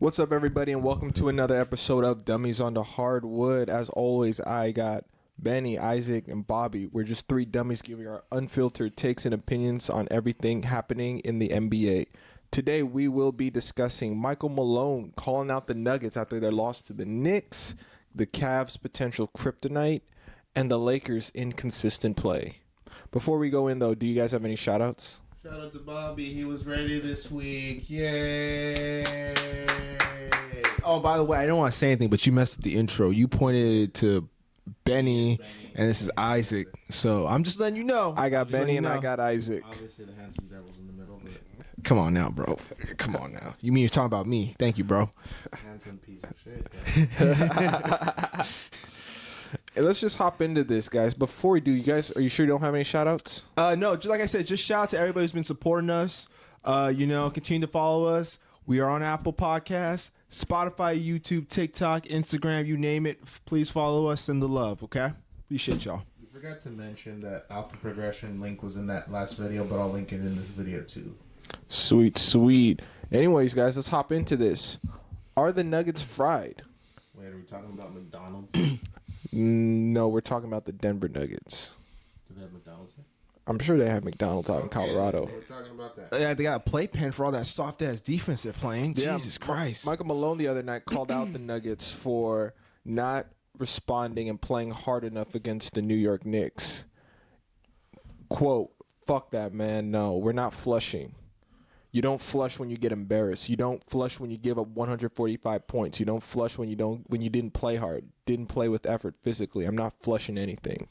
What's up, everybody, and welcome to another episode of Dummies on the Hardwood. As always, I got Bennie, Isaac, and Bobby. We're just three dummies giving our unfiltered takes and opinions on everything happening in the NBA. Today, we will be discussing Michael Malone calling out the Nuggets after their loss to the Knicks, the Cavs' potential kryptonite, and the Lakers' inconsistent play. Before we go in, though, do you guys have any shout-outs? Shout out to Bobby. He was ready this week. Yay. Oh, by the way, I don't want to say anything, but you messed up the intro. You pointed to Bennie, and this is Isaac. So I'm just letting you know. I got Bennie and I got Isaac. Obviously, the handsome devil's in the middle, but Come on now, bro. Come on now. You mean you're talking about me? Thank you, bro. handsome piece of shit. Hey, let's just hop into this, guys. Before we do, are you sure you don't have any shout-outs? No, just like I said, just shout out to everybody who's been supporting us. Continue to follow us. We are on Apple Podcasts, Spotify, YouTube, TikTok, Instagram, you name it. Please follow us. Send the love, okay? Appreciate y'all. You forgot to mention that Alpha Progression link was in that last video, but I'll link it in this video too. Sweet, sweet. Anyways, guys, let's hop into this. Are the Nuggets fried? Wait, are we talking about McDonald's? No, we're talking about the Denver Nuggets. Do they have McDonald's there? I'm sure they have McDonald's out in Colorado. We're talking about that. Yeah, they got a playpen for all that soft-ass defense they're playing. Yeah, Jesus Christ. Michael Malone the other night called out the Nuggets for not responding and playing hard enough against the New York Knicks. Quote, fuck that, man. No, we're not flushing. You don't flush when you get embarrassed. You don't flush when you give up 145 points. You don't flush when you didn't play hard, didn't play with effort physically. I'm not flushing anything.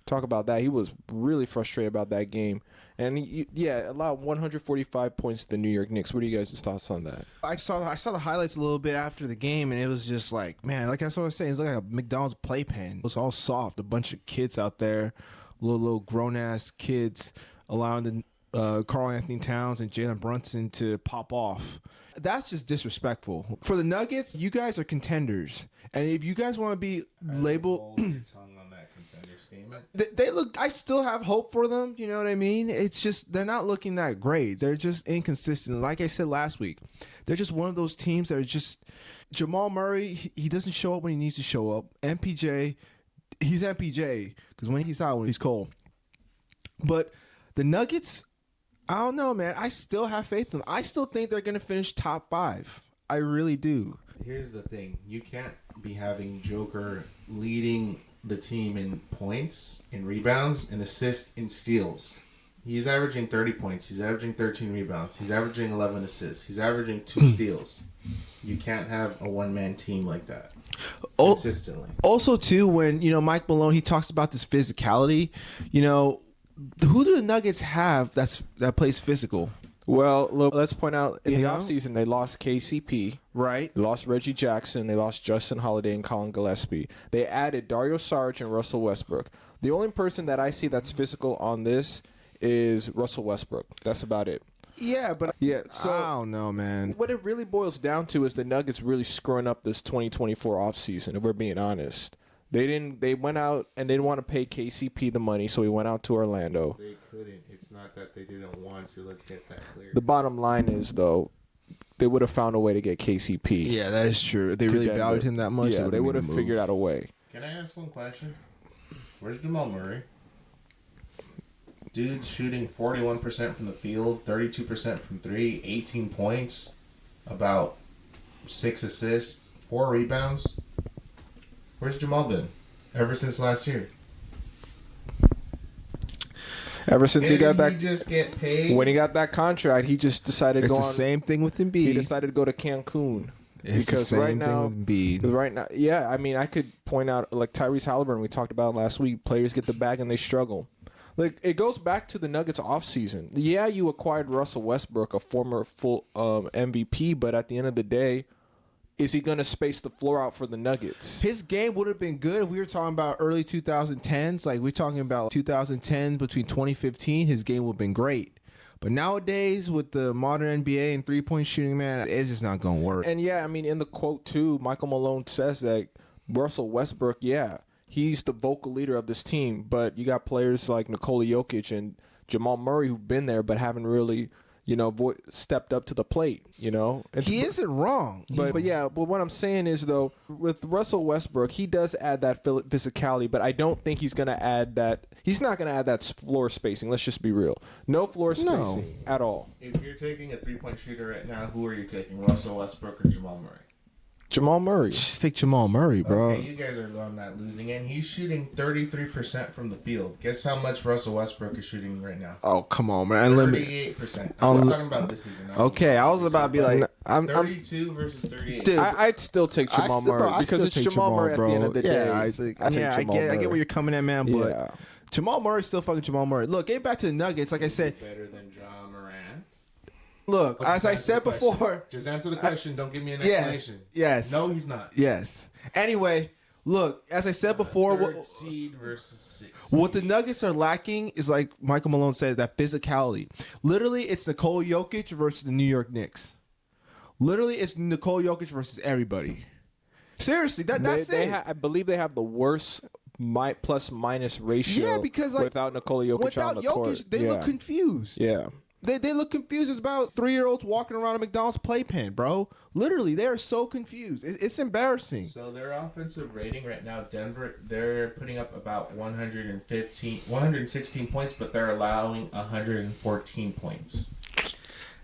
Talk about that. He was really frustrated about that game. And allowed 145 points to the New York Knicks. What are you guys' thoughts on that? I saw the highlights a little bit after the game, and it was just like, man, like that's what I was saying. It's like a McDonald's playpen. It was all soft. A bunch of kids out there, little grown-ass kids allowing the Karl Anthony Towns and Jalen Brunson to pop off. That's just disrespectful. For the Nuggets, you guys are contenders. And if you guys want to be labeled... Hold your tongue on that contender statement. They look. I still have hope for them. You know what I mean? It's just they're not looking that great. They're just inconsistent. Like I said last week, they're just one of those teams that are just. Jamal Murray, he doesn't show up when he needs to show up. MPJ, he's MPJ because when he's out, when he's cold. But the Nuggets, I don't know, man. I still have faith in them. I still think they're gonna finish top 5. I really do. Here's the thing. You can't be having Joker leading the team in points, in rebounds, in assists, in steals. He's averaging 30 points. He's averaging 13 rebounds. He's averaging 11 assists. He's averaging 2 steals. You can't have a one-man team like that consistently. Also, too, when, Mike Malone, he talks about this physicality, who do the Nuggets have that plays physical? Well, look, let's point out in the know? offseason, they lost KCP. Right. They lost Reggie Jackson. They lost Justin Holiday and Colin Gillespie. They added Dario Saric and Russell Westbrook. The only person that I see that's physical on this is Russell Westbrook. That's about it. Yeah, but So I don't know, man. What it really boils down to is the Nuggets really screwing up this 2024 offseason, if we're being honest. They went out and they didn't want to pay KCP the money, so he went out to Orlando. They couldn't. It's not that they didn't want to. Let's get that clear. The bottom line is, though, they would have found a way to get KCP. Yeah, that is true. If they really Denver. valued him that much, Yeah, they would have figured out a way. Can I ask one question? Where's Jamal Murray? Dude's shooting 41% from the field, 32% from 3, 18 points, about 6 assists, 4 rebounds. Where's Jamal been? Ever since last year. Ever since he got that, just get paid. when he got that contract, he just decided to It's go the on. same thing with Embiid. He decided to go to Cancun. It's because the same right now, thing with Embiid. because right now, yeah, I mean, I could point out like Tyrese Halliburton. We talked about last week. Players get the bag and they struggle. Like it goes back to the Nuggets offseason. Yeah, you acquired Russell Westbrook, a former full MVP, but at the end of the day, is he going to space the floor out for the Nuggets? His game would have been good if we were talking about early 2010s. Like we're talking about 2010 between 2015, his game would have been great. But nowadays, with the modern NBA and three-point shooting, man, it's just not going to work. And yeah, I mean, in the quote too, Michael Malone says that Russell Westbrook, yeah, he's the vocal leader of this team. But you got players like Nikola Jokic and Jamal Murray who've been there but haven't really stepped up to the plate, And He isn't wrong. But what I'm saying is, though, with Russell Westbrook, he does add that physicality, but I don't think he's going to add that. He's not going to add that floor spacing. Let's just be real. No floor spacing at all. If you're taking a 3-point shooter right now, who are you taking, Russell Westbrook or Jamal Murray? Jamal Murray. Just take Jamal Murray, bro. Okay, you guys are on that losing end. He's shooting 33% from the field. Guess how much Russell Westbrook is shooting right now? Oh, come on, man. 38%. I was talking about this season. Okay, I was about to be like, 32 versus 38. Dude, I'd still take Jamal Murray because it's Jamal Murray at the end of the day. I get where you're coming at, man, but Yeah. Jamal Murray's still fucking Jamal Murray. Look, getting back to the Nuggets, like I said, Better than John Morant. look, Okay, as I answer said the question. before, Just answer the question. Don't give me an yes, explanation. yes, No, he's not. yes. Anyway, look, as I said before, Third seed versus 6. what the Nuggets are lacking is, like Michael Malone said, that physicality. Literally, it's Nikola Jokic versus the New York Knicks. Literally, it's Nikola Jokic versus everybody. Seriously, that's it. I believe they have the worst plus minus ratio. Yeah, because like without Nikola Jokic without on the Jokic, court, they look confused. Yeah. They look confused. It's about 3-year-olds walking around a McDonald's playpen, bro. Literally, they are so confused. It's embarrassing. So their offensive rating right now, Denver, they're putting up about 116 points, but they're allowing 114 points.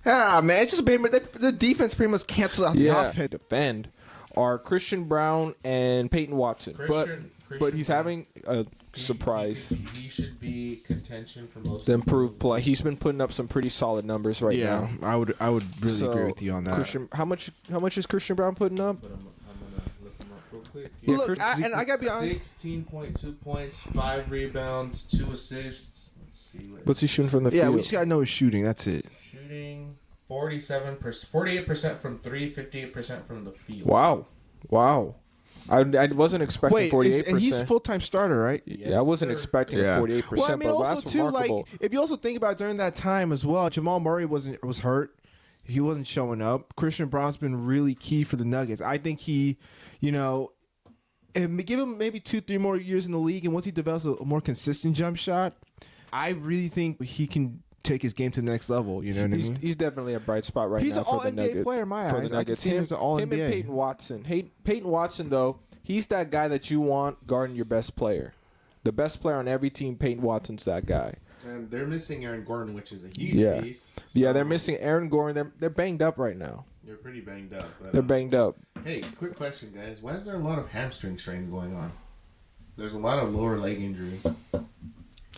Ah, man, it's just the defense pretty much cancels out the offense. Defend are Christian Brown and Peyton Watson, but he's having a surprise. He should be contention for most. The improved play. He's been putting up some pretty solid numbers right now. I would really agree with you on that. How much is Christian Brown putting up? But I'm gonna look him up real quick. Yeah, Look, I gotta be honest. 16.2 points, 5 rebounds, 2 assists. Let's see What's he shooting from the Yeah, field? we just gotta know his shooting. That's it. shooting 48% from 3, 58% from the field. Wow. I wasn't expecting 48%. And he's full-time starter, right? Yeah, I wasn't expecting 48%. Well, I mean, but also that's too, remarkable. like if you also think about during that time as well, Jamal Murray was hurt. He wasn't showing up. Christian Brown's been really key for the Nuggets. I think he, and give him maybe 2-3 more years in the league, and once he develops a more consistent jump shot, I really think he can take his game to the next level. You know what I mean? He's definitely a bright spot right He's now an for the all-NBA Nuggets. player in my for eyes. the I can Nuggets. see him as an all-NBA. Him and Peyton Watson. Peyton Watson, though, he's that guy that you want guarding your best player. The best player on every team, Peyton Watson's that guy. And they're missing Aaron Gordon, which is a huge piece. Yeah, they're missing Aaron Gordon. They're banged up right now. They're pretty banged up. But, They're banged up. Hey, quick question, guys. Why is there a lot of hamstring strains going on? There's a lot of lower leg injuries.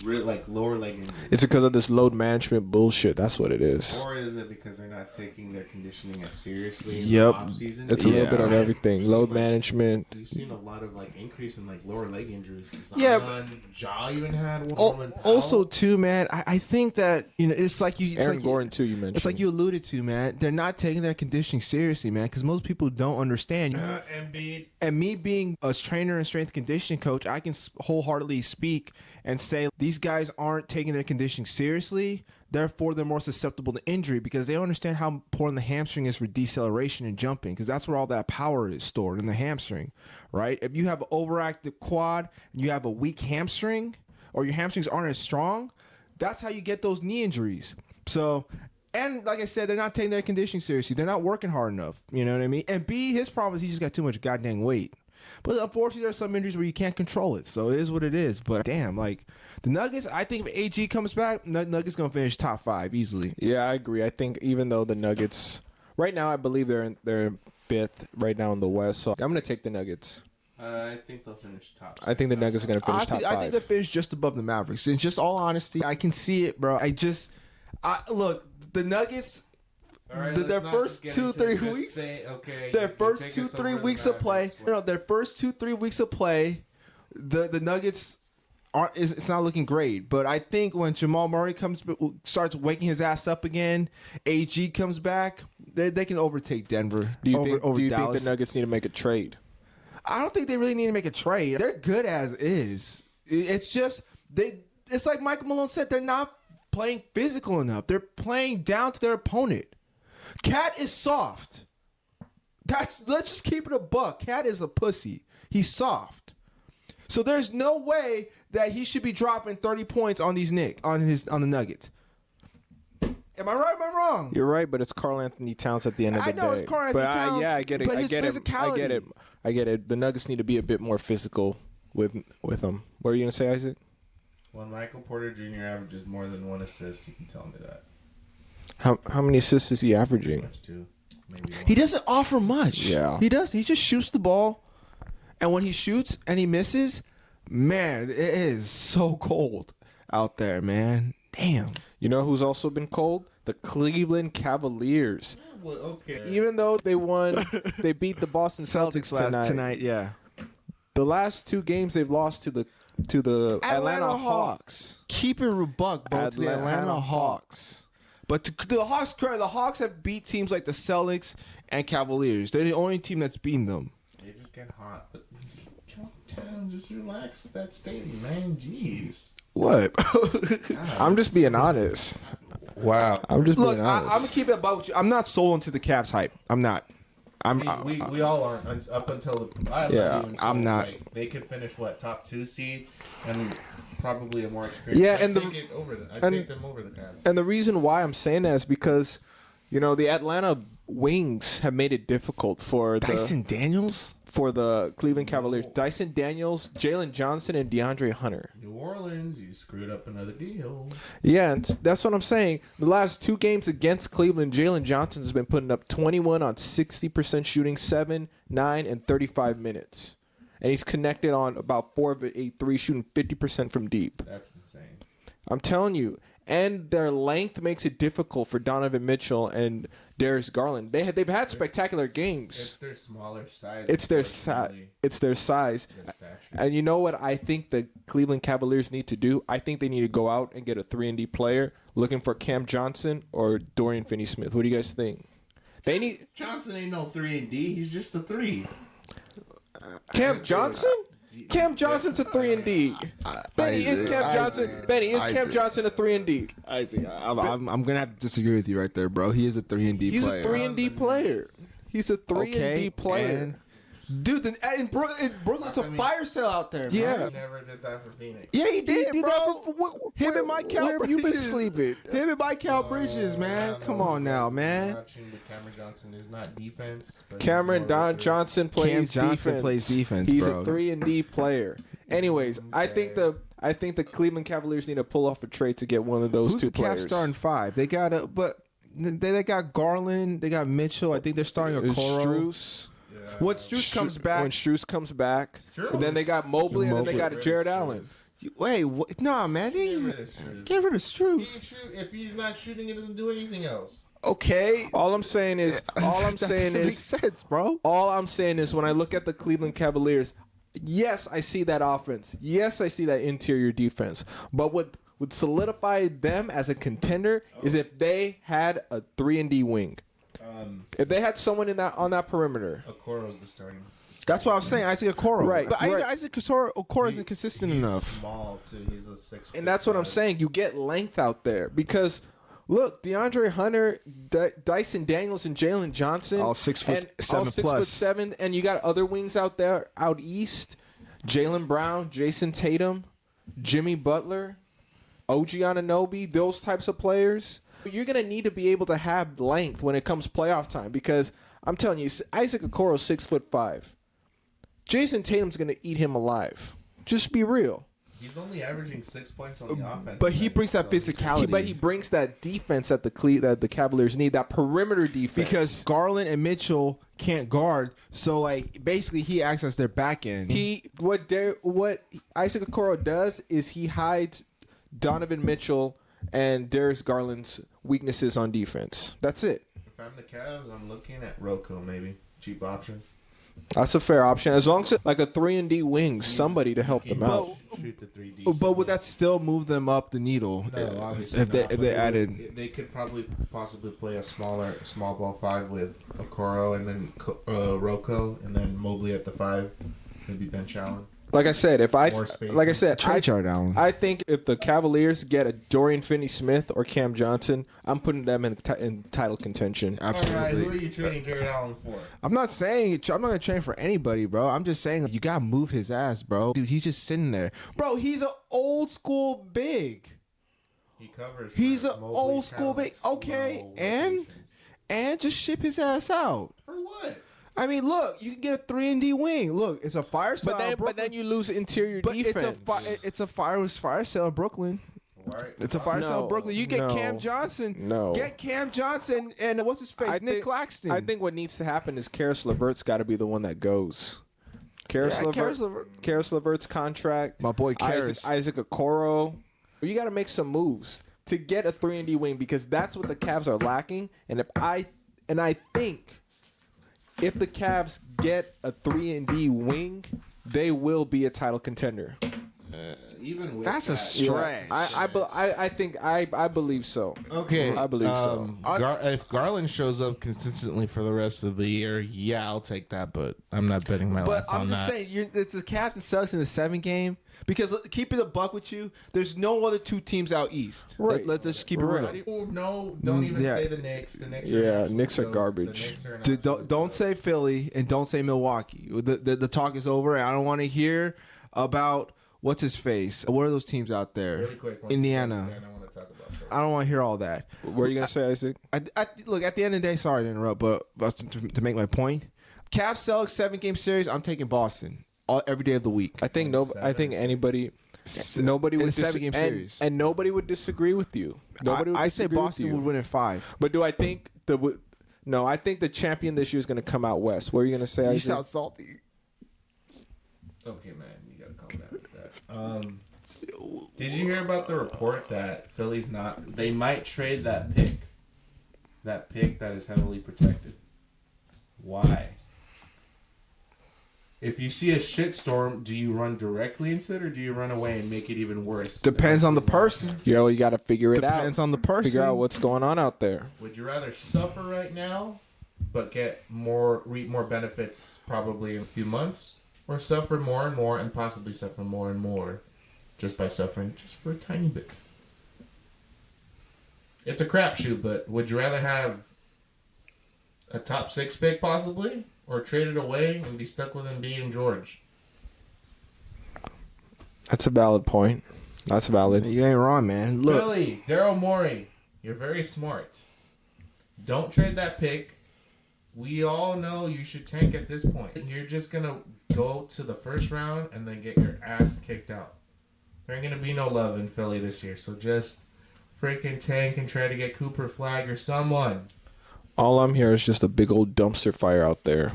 Lower leg injuries. It's because of this load management bullshit. That's what it is. Or is it because they're not taking their conditioning as seriously in Yep. the offseason? It's a little bit of everything. Load management. We've seen a lot of increase in lower leg injuries. Yeah, Jaw even had one. Also, too, man, I think that it's like you. Aaron Gordon too. You mentioned. It's like you alluded to, man. They're not taking their conditioning seriously, man, because most people don't understand. Embiid. And me being a trainer and strength conditioning coach, I can wholeheartedly speak and say these guys aren't taking their conditioning seriously. Therefore, they're more susceptible to injury because they don't understand how important the hamstring is for deceleration and jumping, because that's where all that power is stored in the hamstring, right? If you have an overactive quad and you have a weak hamstring, or your hamstrings aren't as strong, that's how you get those knee injuries. So, and like I said, they're not taking their conditioning seriously. They're not working hard enough. You know what I mean? And B, his problem is he just got too much goddamn weight. But unfortunately, there are some injuries where you can't control it. So it is what it is. But damn, the Nuggets, I think if AG comes back, Nuggets going to finish top 5 easily. Yeah, I agree. I think even though the Nuggets, right now, I believe they're in 5th right now in the West. So I'm going to take the Nuggets. I think they'll finish top 6. I think the Nuggets are going to finish top 5. I think they finish just above the Mavericks. In just all honesty, I can see it, bro. Look, the Nuggets. Right, Their first 2-3 weeks. Their first 2-3 weeks of play. Their first 2-3 weeks of play. The Nuggets aren't. It's not looking great. But I think when Jamal Murray starts waking his ass up again, AG comes back, they can overtake Denver. Do you Dallas. think the Nuggets need to make a trade? I don't think they really need to make a trade. They're good as is. It's just It's like Michael Malone said. They're not playing physical enough. They're playing down to their opponent. Cat is soft. Let's just keep it a buck. Cat is a pussy. He's soft. So there's no way that he should be dropping 30 points on these on the Nuggets. Am I right? Am I wrong? You're right, but it's Karl Anthony Towns at the end of the day. I know it's Karl Anthony Towns. Yeah, I get it. But I his get it. physicality. I get it. I get it. The Nuggets need to be a bit more physical with them. What are you gonna say, Isaac? When Michael Porter Jr. averages more than 1 assist, you can tell me that. How many assists is he averaging? That's 2, maybe 1. He doesn't offer much. Yeah. He does. He just shoots the ball. And when he shoots and he misses, man, it is so cold out there, man. Damn. You know who's also been cold? The Cleveland Cavaliers. Well, okay. Even though they won, they beat the Boston Celtics tonight. Yeah. The last 2 games they've lost to the Atlanta Hawks. Keep it rebuck, bro. To the Atlanta Hawks. But to the Hawks have beat teams like the Celtics and Cavaliers. They're the only team that's beaten them. They just get hot. But calm down. Just relax with that statement, man. Jeez. What? God. I'm just being honest. Wow. I'm just Look, being I'm honest. gonna keep it about you. I'm not sold into the Cavs hype. I'm not. We all aren't up until I'm not. Like, they could finish top 2 seed and probably a more experienced. Yeah, and I'd take them over the Cavs. And the reason why I'm saying that is because, the Atlanta Wings have made it difficult for Dyson Daniels. for the Cleveland Cavaliers. Dyson Daniels, Jalen Johnson, and DeAndre Hunter. New Orleans, you screwed up another deal. Yeah, and that's what I'm saying. The last 2 games against Cleveland, Jalen Johnson has been putting up 21 on 60% shooting, 7, 9, and 35 minutes. And he's connected on about 4 of 8 threes, shooting 50% from deep. That's insane. I'm telling you. And their length makes it difficult for Donovan Mitchell and Darius Garland. They've had spectacular games. It's their smaller size. It's their size. And you know what I think the Cleveland Cavaliers need to do? I think they need to go out and get a 3-and-D player, looking for Cam Johnson or Dorian Finney-Smith. What do you guys think? They need Johnson ain't no 3-and-D. He's just a 3. Cam Johnson? Cam Johnson's a 3-and-D. Benny, is Cam Johnson a 3-and-D? I'm gonna have to disagree with you right there, bro. He is a 3-and-D He's player. a 3-and-D player. He's a 3-and-D player. Dude, in Brooklyn, it's a fire sale out there, man. Yeah. He never did that for Phoenix. Yeah, he did, did bro. that Him and Mike Cal where have you been Bridges. sleeping? Him and Mike Cal Bridges, man. Come on now, man. Watching, but Cameron Johnson is not defense. But Cameron Johnson plays defense. He's bro. a 3-and-D player. Anyways, I think the Cleveland Cavaliers need to pull off a trade to get one of those Who's 2 the Cavs players. starting 5? They got they got Garland. They got Mitchell. I think they're starting a Okoro. Strus. When Strus comes back, When Strus comes back. And then they got Mobley, and then they got Jared Allen. wait, what? Nah, man, they get rid of Strus. If he's not shooting, he doesn't do anything else. Okay, All I'm saying is, that doesn't make sense, bro. all I'm saying is, when I look at the Cleveland Cavaliers, yes, I see that offense. Yes, I see that interior defense. But what would solidify them as a contender is if they had a 3-and-D wing. If they had someone on that perimeter. Okoro's the starting. That's what I was saying. Isaac Okoro, Right, But right. Isaac Okoro isn't consistent He's enough. small too. He's a 6. And that's what I'm saying. You get length out there because, look, DeAndre Hunter, Dyson Daniels, and Jalen Johnson, All 6'7" all 6'7", and you got other wings out there out east: Jaylen Brown, Jason Tatum, Jimmy Butler, OG Anunoby, those types of players. You're gonna need to be able to have length when it comes playoff time because I'm telling you, Isaac Okoro's 6'5". Jason Tatum's gonna eat him alive. Just be real. He's only averaging 6 points on the offense. But he brings that physicality. But he brings that defense that the Cavaliers need, that perimeter defense. because Garland and Mitchell can't guard, so like basically he acts as their back end. What Isaac Okoro does is he hides Donovan Mitchell and Darius Garland's weaknesses on defense. That's it. If I'm the Cavs, I'm looking at Rocco maybe. Cheap option. That's a fair option. As long as it's like a 3-and-D wing, somebody to help them out. Shoot the 3D. But would that still move them up the needle? No, obviously if not, they but added. they could possibly play a small ball 5 with Okoro and then Rocco and then Mobley at the 5, maybe Ben Allen. Like I said, Trade Jared Allen. I think if the Cavaliers get a Dorian Finney-Smith or Cam Johnson, I'm putting them in title contention. Absolutely. All right, who are you trading Jared Allen for? I'm not gonna trade for anybody, bro. I'm just saying you gotta move his ass, bro. Dude, he's just sitting there, bro. He's an old school big. He covers. He's for an Mobley, old school big. Talent, Okay, slow and rotations. just ship his ass out. For what? I mean, look, you can get a 3-and-D wing. Look, it's a fire sale. But then you lose interior defense. It's a fire sale in Brooklyn. Right. It's a fire sale in Brooklyn. You get Cam Johnson. Get Cam Johnson and what's his face? Nick Claxton. I think what needs to happen is Karis LeVert's got to be the one that goes. Karis LeVert's contract. My boy Karis. Isaac Okoro. You got to make some moves to get a 3-and-D wing because that's what the Cavs are lacking. And I think if the Cavs get a 3-and-D wing, they will be a title contender. Even with That's a that, stretch. I believe so. Okay, I believe so. If Garland shows up consistently for the rest of the year, yeah, I'll take that. But I'm not betting my life on that. But I'm just saying, it's the Cavs and Celtics in the 7 game. Because keep it a buck with you, there's no other 2 teams out east. Right. Let's just keep it real. No, don't even say the Knicks. The Knicks are Knicks are garbage. Don't say Philly and don't say Milwaukee. The talk is over. And I don't want to hear about what's his face. What are those teams out there? Really quick, Indiana. I want to talk about that. I don't want to hear all that. What are you gonna say, Isaac? Look, at the end of the day, sorry to interrupt, but to make my point, Cavs Celtics 7-game series. I'm taking Boston every day of the week. I think nobody would 7-game series, and nobody would disagree with you. I say Boston would win in 5. But do I think No, I think the champion this year is going to come out west. What are you going to say, Isaac? You sound salty. Okay, man, you gotta calm down with that. Did you hear about the report that Philly's not? They might trade that pick that is heavily protected. Why? If you see a shitstorm, do you run directly into it or do you run away and make it even worse? Depends on the person. Yo, you got to figure it out. Depends on the person. Figure out what's going on out there. Would you rather suffer right now, but reap more benefits probably in a few months, or suffer more and more and possibly suffer more and more just by suffering just for a tiny bit? It's a crapshoot, but would you rather have a top 6 pick possibly, or trade it away and be stuck with Embiid and George? That's a valid point. That's valid. You ain't wrong, man. Look, Philly, Daryl Morey, you're very smart. Don't trade that pick. We all know you should tank at this point. You're just going to go to the first round and then get your ass kicked out. There ain't going to be no love in Philly this year, so just freaking tank and try to get Cooper Flag or someone. All I'm hearing is just a big old dumpster fire out there.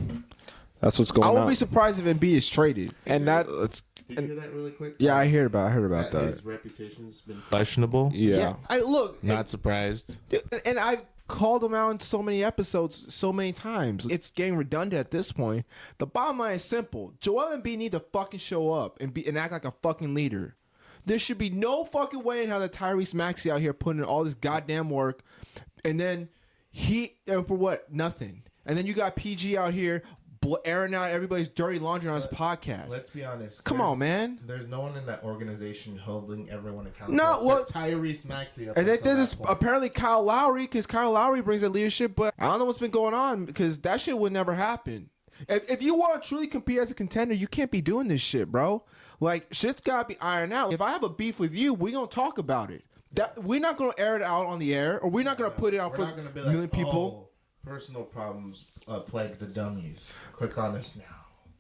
That's what's going on. I won't be surprised if Embiid is traded. Did you hear that really quick? Yeah, I heard about that. His reputation's been questionable. Yeah. I look. Not surprised. And I've called him out in so many episodes, so many times. It's getting redundant at this point. The bottom line is simple. Joel Embiid need to fucking show up and act like a fucking leader. There should be no fucking way in how the Tyrese Maxey out here putting in all this goddamn work, and then for what? Nothing. And then you got PG out here airing out everybody's dirty laundry on his podcast. Let's be honest. Come on, man. There's no one in that organization holding everyone accountable. No, well, Tyrese Maxey. And they did this apparently Kyle Lowry, because Kyle Lowry brings that leadership, but I don't know what's been going on because that shit would never happen. If you want to truly compete as a contender, you can't be doing this shit, bro. Like, shit's got to be ironed out. If I have a beef with you, we're going to talk about it. We're not going to air it out on the air, or we're not going to put it out for a million people. Personal problems plague the Dummiez. Click on us now.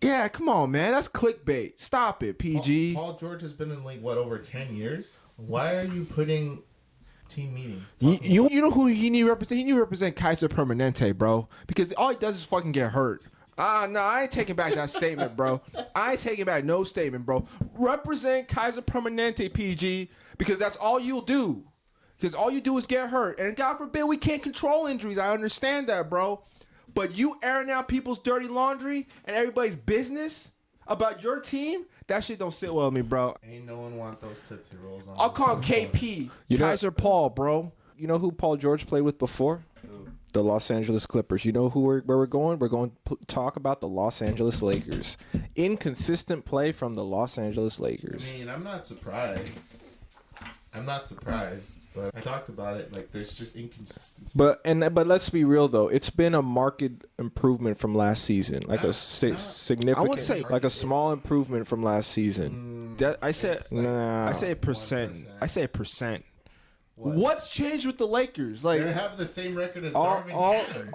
Yeah, come on, man. That's clickbait. Stop it, PG. Paul George has been in the league, over 10 years? Why are you putting team meetings? You know who he need to represent? He need to represent Kaiser Permanente, bro. Because all he does is fucking get hurt. No, I ain't taking back that statement, bro. I ain't taking back no statement, bro. Represent Kaiser Permanente, PG, because that's all you'll do. Because all you do is get hurt. And God forbid we can't control injuries. I understand that, bro. But you airing out people's dirty laundry and everybody's business about your team, that shit don't sit well with me, bro. Ain't no one want those Tootsie Rolls on. I'll call him KP. Kaiser Paul, bro. You know who Paul George played with before? The Los Angeles Clippers. You know where we're going? We're going to talk about the Los Angeles Lakers. Inconsistent play from the Los Angeles Lakers. I mean, I'm not surprised. But I talked about it. Like, there's just inconsistency. But let's be real though. It's been a marked improvement from last season. Like significant. I would say like a small improvement from last season. I say a percent. I say a percent. What? What's changed with the Lakers? Like, They have the same record as all, Darvin all, Ham.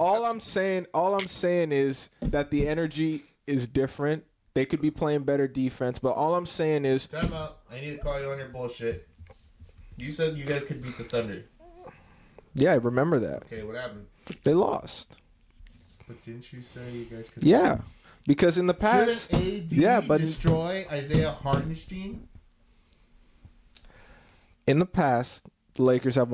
all I'm saying is that the energy is different. They could be playing better defense, but all I'm saying is, Time out. I need to call you on your bullshit. You said you guys could beat the Thunder. yeah, I remember that. Okay, what happened? They lost. But didn't you say you guys could? Yeah, because in the past, Shouldn't AD yeah, but destroy Isaiah Hartenstein? in the past, the Lakers have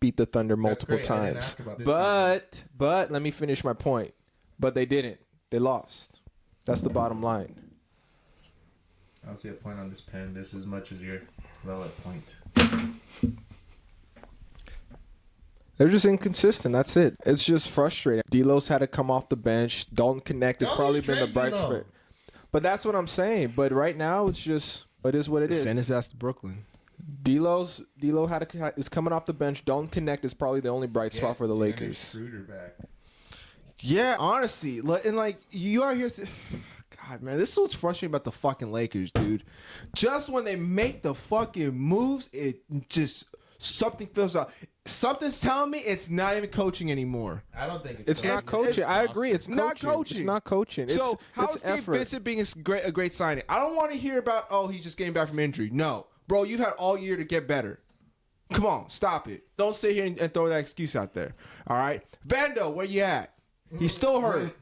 beat the Thunder multiple great. I didn't times. ask about this But let me finish my point. But they didn't. They lost. That's the bottom line. I don't see a point on this pen. This as much as your valid point. They're just inconsistent. That's it. It's just frustrating. D'Lo's had to come off the bench. Dalton Connect has Y'all probably need been the Trent bright D'Lo. spot. But that's what I'm saying. But right now, it is what it is. send his ass to Brooklyn. D'Lo is coming off the bench. Dalton Connect is probably the only bright spot for the Lakers. Schroeder back. Yeah, honestly, and like you are here to. God, man, this is what's frustrating about the fucking Lakers, dude. Just when they make the fucking moves, it just something feels out. Something's telling me it's not even coaching anymore. I don't think It's not coaching. I agree. It's not coaching. coaching. It's not coaching. So It's how is Gabe effort. Vincent being a great signing? I don't want to hear about he's just getting back from injury. No, bro, you've had all year to get better. Come on, stop it. Don't sit here and throw that excuse out there. All right, Vando, where you at? He's still hurt.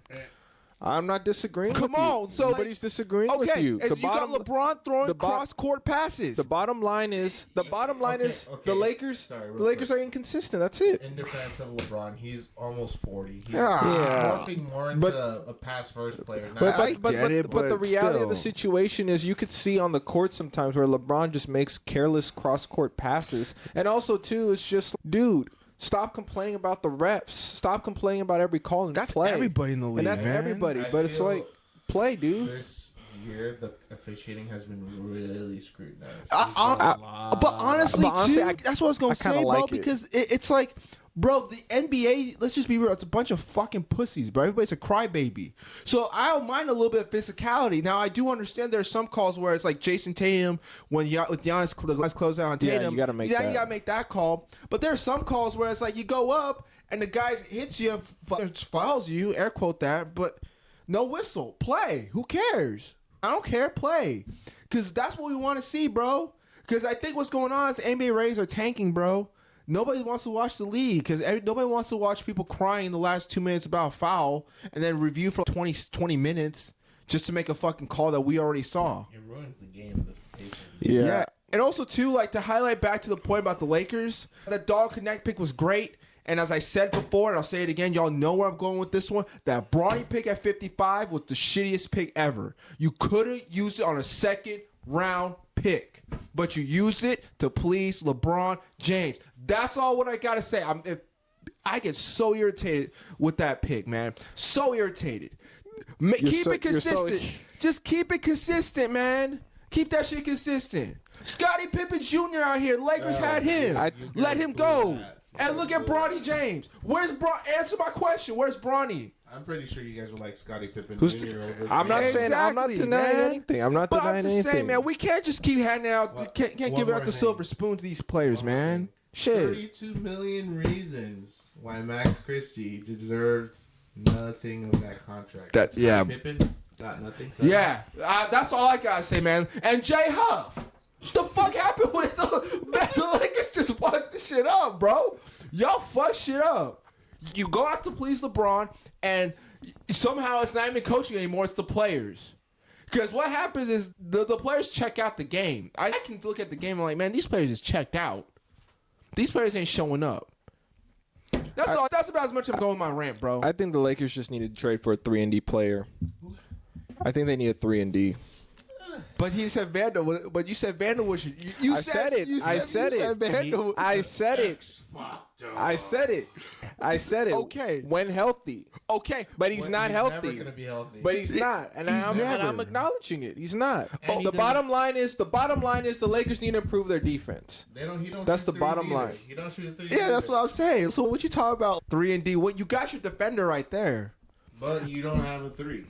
I'm not disagreeing. Come with you. on, so nobody's disagreeing with you. and you got LeBron throwing cross-court passes. The bottom line is Okay. the Lakers. Sorry, real the Lakers quick. are inconsistent. That's it. In defense of LeBron, he's almost 40. He's Yeah. morphing more into a pass-first player. Not But the but reality of the still. situation is you could see on the court sometimes where LeBron just makes careless cross-court passes. And also, too, it's just, dude, stop complaining about the refs. Stop complaining about every call and That's play. everybody in the league, And that's man. everybody. I But it's feel like, play, dude. this year, the officiating has been really scrutinized. But honestly, honestly, too, that's what I was going I to kinda say, bro, like it. because it's like, bro, the NBA, let's just be real, it's a bunch of fucking pussies, bro. Everybody's a crybaby. So I don't mind a little bit of physicality. Now, I do understand there are some calls where it's like Jason Tatum, with Giannis close out on Yeah, Tatum. you gotta make You that. got to make that call. But there are some calls where it's like you go up and the guy hits you, fouls you, air quote that, but no whistle. Play. Who cares? I don't care. Play. Because that's what we want to see, bro. Because I think what's going on is the NBA ratings are tanking, bro. Nobody wants to watch the league because nobody wants to watch people crying in the last 2 minutes about a foul and then review for 20 minutes just to make a fucking call that we already saw. It ruins the game. The pace of Yeah. And also, too, like to highlight back to the point about the Lakers, that Dog Connect pick was great. And as I said before, and I'll say it again, y'all know where I'm going with this one. That Bronny pick at 55 was the shittiest pick ever. You could have used it on a second round pick, but you used it to please LeBron James. That's all what I got to say. I get so irritated with that pick, man. So irritated. Keep it consistent. Just keep it consistent, man. Keep that shit consistent. Scottie Pippen Jr. out here. Lakers had him. Let him go. And look at Bronny James. Where's Answer my question. Where's Bronny? I'm pretty sure you guys would like Scottie Pippen Who's Jr. over. I'm not saying I'm not Exactly, denying man. anything. I'm not But denying I'm just anything. saying, man, we can't just keep handing out, What- can't one give more out the thing. silver spoon to these players, man. Shit. 32 million reasons why Max Christie deserved nothing of that contract. Yeah. Pippen got nothing. Yeah, that's all I gotta say, man. And Jay Huff, the fuck happened with the Lakers? Just fucked the shit up, bro. Y'all fuck shit up. You go out to please LeBron, and somehow it's not even coaching anymore. It's the players. Because what happens is the players check out the game. I can look at the game and like, man, these players is checked out. These players ain't showing up. That's all. That's about as much I'm going with my rant, bro. I think the Lakers just need to trade for a 3-and-D player. I think they need a 3-and-D. But he said Vandal. But you said Vandal was. You I said it. I said it. Vandal. I said it. I said it. I said it. Okay. When healthy. Okay, But he's not Never healthy. gonna be healthy. But he's not, and He's I'm never. acknowledging it. He's not. And he The doesn't- bottom line is the Lakers need to improve their defense. He don't. That's shoot the threes bottom either. line. He don't shoot threes. Yeah, that's either. what I'm saying. So what you talk about 3-and-D? What you got your defender right there. But you don't have a three.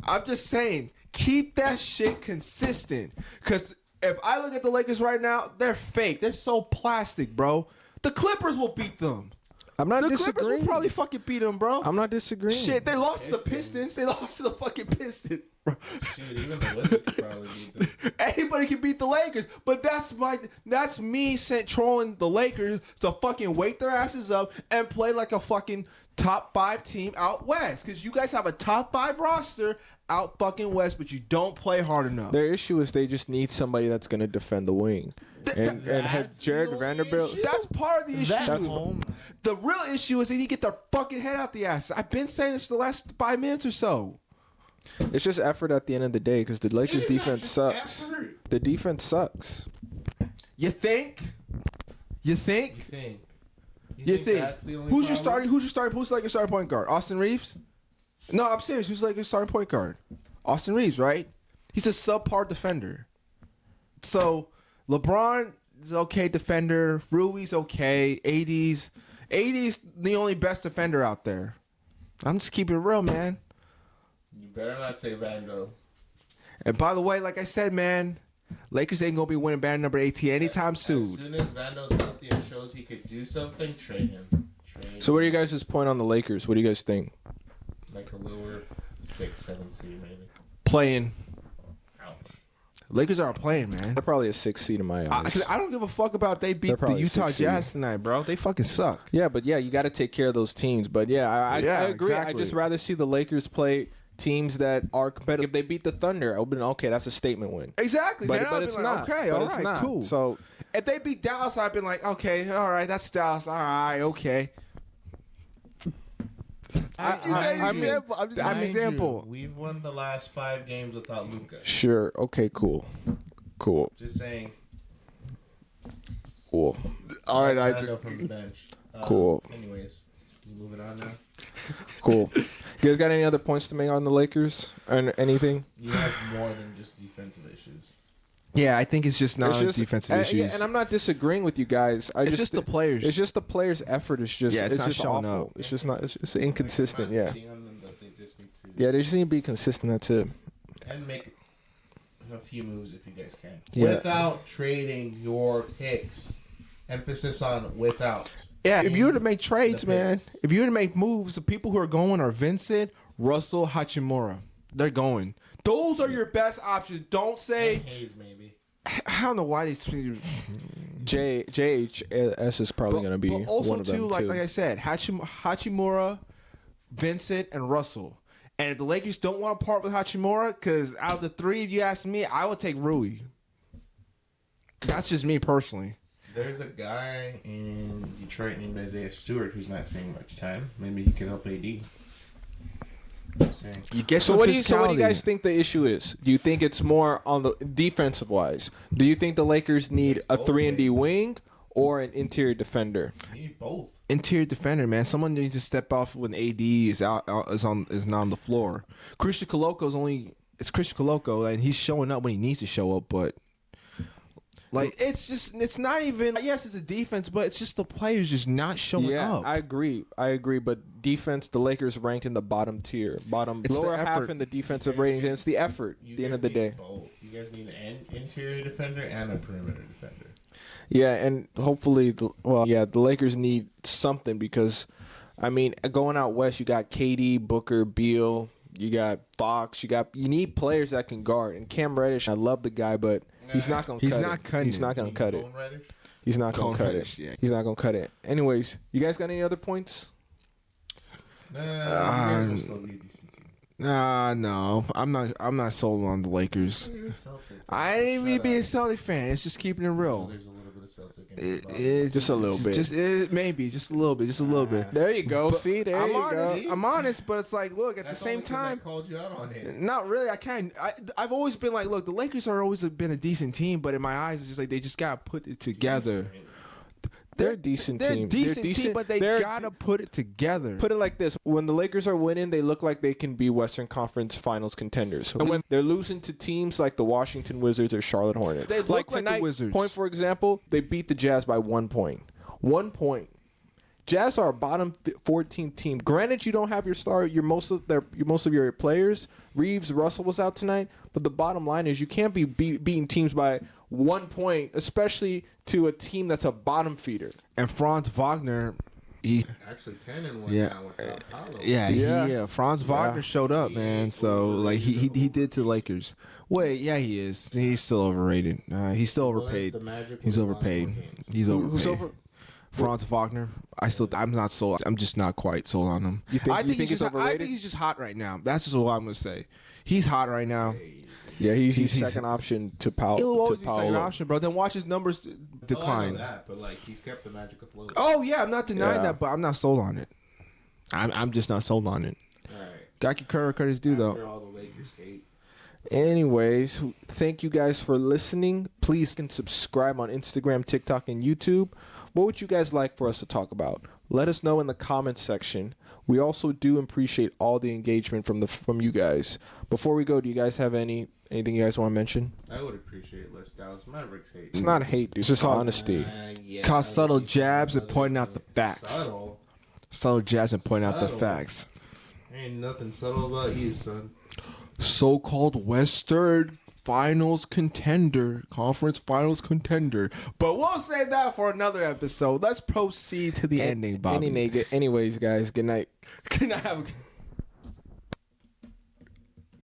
I'm just saying, keep that shit consistent. Cause If I look at the Lakers right now, they're fake. They're so plastic, bro. The Clippers will beat them. I'm not The Clippers disagreeing. will probably fucking beat them, bro. I'm not disagreeing. Shit, they lost to the Pistons. They lost to the fucking Pistons, bro. Shit, even the Wizards could probably beat them. Anybody can beat the Lakers, but that's me trolling the Lakers to fucking wake their asses up and play like a fucking top 5 team out west. Because you guys have a top 5 roster out fucking west, but you don't play hard enough. Their issue is they just need somebody that's going to defend the wing. And had That's Jared the only Vanderbilt. issue? That's part of the issue. That's The real issue is they need to get their fucking head out the ass. I've been saying this for the last 5 minutes or so. It's just effort at the end of the day because the Lakers It is not defense just sucks. effort. The defense sucks. You think? You think? You think that's the only Who's your problem? starting? Who's like your starting point guard? Austin Reeves? No, I'm serious. Who's like your starting point guard? Austin Reeves, right? He's a subpar defender. So LeBron is okay defender. Rui's okay. AD's the only best defender out there. I'm just keeping it real, man. You better not say Vando. And by the way, like I said, man, Lakers ain't gonna be winning band number 18 anytime As soon. soon as Vando's healthy and shows he could do something, trade him. So what are you guys' point on the Lakers? What do you guys think? Like a lower 6-7 seed maybe. Playing. Ouch. Lakers are playing, man. They're probably a 6 seed in my eyes. I don't give a fuck about they They're beat the probably Utah 6 seed. Jazz tonight, bro. They fucking suck. Yeah, but you got to take care of those teams. But I agree. exactly. I just rather see the Lakers play teams that are competitive. If they beat the Thunder, I would have been okay. That's a statement win. Exactly. But, Then but I'd it's be like, not. Okay, But all it's right, not. cool. So if they beat Dallas, I'd been like, okay, all right, that's Dallas. All right, okay. I'm just an example. We've won the last 5 games without Luka. sure, okay, cool. Just saying. All All right, Vando from the bench. Cool. Anyways, moving on now. Cool. You guys got any other points to make on the Lakers or anything? You have more than just defensive issues. Yeah, I think it's just not defensive issues. Yeah, and I'm not disagreeing with you guys. It's just the players. It's just the players' effort. It's just Yeah, it's not just showing awful. up. It's just not. It's just inconsistent. Yeah. Hating on them, but they just need to Yeah, they just need to be consistent. That's it. and make a few moves if you guys can. Yeah. Without trading your picks. Emphasis on without. Yeah, if you were to make trades, The man, picks. if you were to make moves, the people who are going are Vincent, Russell, Hachimura. They're going. Those are your best options. Don't And say, Hayes maybe. I don't know why they. JHS is probably going to be But also one of them too, like I said, Hachimura, Vincent, and Russell. And if the Lakers don't want to part with Hachimura, because out of the 3, if you ask me, I would take Rui. That's just me personally. There's a guy in Detroit named Isaiah Stewart who's not seeing much time. Maybe he could help AD. Just saying. You get So some what do you physicality. guys think the issue is? Do you think it's more on the defensive wise? Do you think the Lakers need a 3-and-D wing or an interior defender? You need both. Interior defender, man. Someone needs to step off when AD is not on the floor. Christian Coloco it's Christian Coloco, and he's showing up when he needs to show up, but it's not even. Yes, it's a defense, but it's just the players just not showing up. I agree. But defense, the Lakers ranked in the bottom tier, It's the lower half effort. in the defensive ratings, and it's the effort. You At the end guys of the need day. both. You guys need an interior defender and a perimeter defender. Yeah, and hopefully, the Lakers need something because, I mean, going out west, you got KD, Booker, Beal, you got Fox, you need players that can guard. And Cam Reddish, I love the guy, but he's not going to cut it. He's not cutting He's not it. going to cut it. Cone Reddish? He's not going to Cone cut Reddish, it. yeah. He's not going to cut it. Anyways, you guys got any other points? Nah, you guys will still be a decent team. No, I'm not sold on the Lakers. You're a Celtic. I ain't even Shut be a up. Celtic fan. It's just keeping it real. There's a little bit of Celtic in it. It's Just a little bit. Maybe just a little bit. There you go. See, there I'm you honest. go. I'm honest, but it's like, look, at That's the same only 'cause I time, called you out on it. not really. I've always been like, look, the Lakers are always been a decent team, but in my eyes, it's just like they just gotta put it together. They're a decent They're team. a decent team, but they gotta put it together. Put it like this: when the Lakers are winning, they look like they can be Western Conference Finals contenders. And when they're losing to teams like the Washington Wizards or Charlotte Hornets, They look like the tonight, Wizards. Point for example, they beat the Jazz by 1 point. 1 point. Jazz are a bottom 14 team. Granted, you don't have your most of your players. Reeves, Russell was out tonight, but the bottom line is you can't be beating teams by 1 point, especially to a team that's a bottom feeder. And Franz Wagner, Actually 10-1 Yeah. now without Paolo. yeah. Franz Wagner showed up, man. So like he did to the Lakers. Wait, yeah, he is. He's still overrated. He's still overpaid. The Magic He's won the last overpaid. 4 games. He's overpaid. Who's over? Franz Wagner. I'm not sold. I'm just not quite sold on him. You think he's I overrated? think he's just hot right now. That's just what I'm gonna say. He's hot right now. Yeah, he's He's- second option to Paolo. He'll always to be second Paolo. option, bro. Then watch his numbers Oh, I know decline. that, but like he's kept the Magic afloat. Oh yeah, I'm not denying Yeah. that, but I'm not sold on it. I'm just not sold on it. All right. Got your credit due though. After all the Lakers hate. Anyways, thank you guys for listening. Please can subscribe on Instagram, TikTok, and YouTube. What would you guys like for us to talk about? Let us know in the comments section. We also do appreciate all the engagement from you guys. Before we go, do you guys have anything you guys want to mention? I would appreciate less Dallas Mavericks hate. It's not hate, dude. It's just honesty. Yeah, Call I subtle would jabs say and pointing out the facts. Subtle. Subtle jabs and point out the Subtle. facts. Ain't nothing subtle about you, son. So-called Western Finals contender, conference Finals contender. But we'll save that for another episode. Let's proceed to the ending, Bobby. Anyways, guys, good night. Can I have?